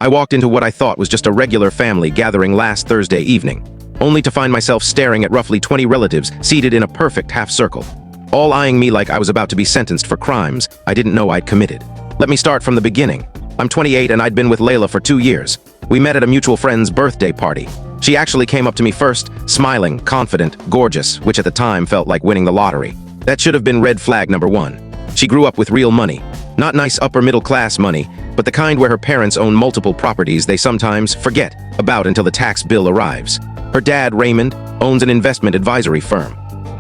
I walked into what I thought was just a regular family gathering last Thursday evening, only to find myself staring at roughly 20 relatives seated in a perfect half-circle, all eyeing me like I was about to be sentenced for crimes I didn't know I'd committed. Let me start from the beginning. I'm 28 and I'd been with Layla for 2 years. We met at a mutual friend's birthday party. She actually came up to me first, smiling, confident, gorgeous, which at the time felt like winning the lottery. That should have been red flag number 1. She grew up with real money. Not nice upper-middle-class money, but the kind where her parents own multiple properties they sometimes forget about until the tax bill arrives. Her dad, Raymond, owns an investment advisory firm.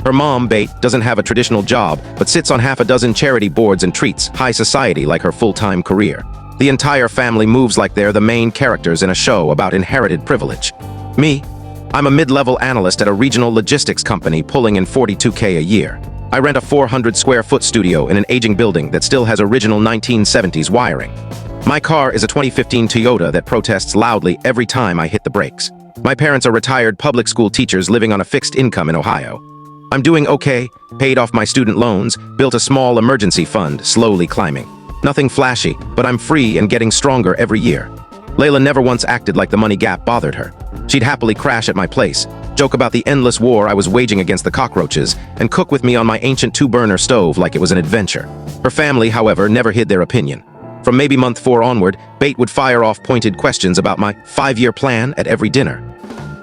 Her mom, Bate, doesn't have a traditional job, but sits on half a dozen charity boards and treats high society like her full-time career. The entire family moves like they're the main characters in a show about inherited privilege. Me? I'm a mid-level analyst at a regional logistics company pulling in $42K a year. I rent a 400-square-foot studio in an aging building that still has original 1970s wiring. My car is a 2015 Toyota that protests loudly every time I hit the brakes. My parents are retired public school teachers living on a fixed income in Ohio. I'm doing okay, paid off my student loans, built a small emergency fund, slowly climbing. Nothing flashy, but I'm free and getting stronger every year. Layla never once acted like the money gap bothered her. She'd happily crash at my place, joke about the endless war I was waging against the cockroaches, and cook with me on my ancient 2-burner stove like it was an adventure. Her family, however, never hid their opinion. From maybe month 4 onward, Bate would fire off pointed questions about my 5-year plan at every dinner.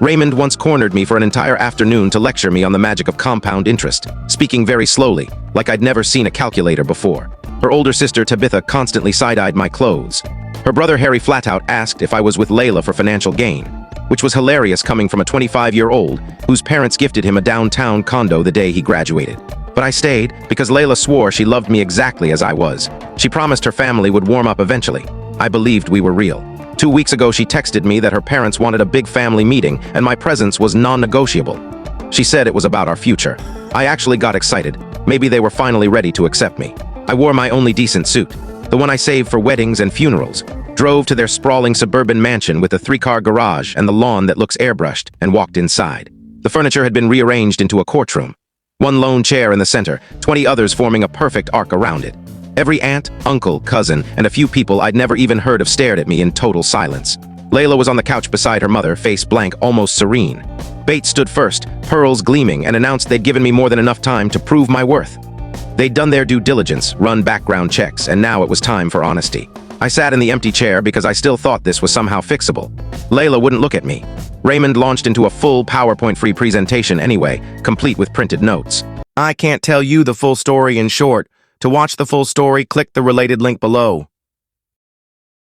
Raymond once cornered me for an entire afternoon to lecture me on the magic of compound interest, speaking very slowly, like I'd never seen a calculator before. Her older sister, Tabitha, constantly side-eyed my clothes. Her brother, Harry, flat out asked if I was with Layla for financial gain, which was hilarious coming from a 25-year-old whose parents gifted him a downtown condo the day he graduated. But I stayed because Layla swore she loved me exactly as I was. She promised her family would warm up eventually. I believed we were real. 2 weeks ago, she texted me that her parents wanted a big family meeting and my presence was non-negotiable. She said it was about our future. I actually got excited. Maybe they were finally ready to accept me. I wore my only decent suit, the one I saved for weddings and funerals, drove to their sprawling suburban mansion with a 3-car garage and the lawn that looks airbrushed, and walked inside. The furniture had been rearranged into a courtroom. One lone chair in the center, 20 others forming a perfect arc around it. Every aunt, uncle, cousin, and a few people I'd never even heard of stared at me in total silence. Layla was on the couch beside her mother, face blank, almost serene. Bates stood first, pearls gleaming, and announced they'd given me more than enough time to prove my worth. They'd done their due diligence, run background checks, and now it was time for honesty. I sat in the empty chair because I still thought this was somehow fixable. Layla wouldn't look at me. Raymond launched into a full PowerPoint-free presentation anyway, complete with printed notes. I can't tell you the full story in short. To watch the full story, click the related link below.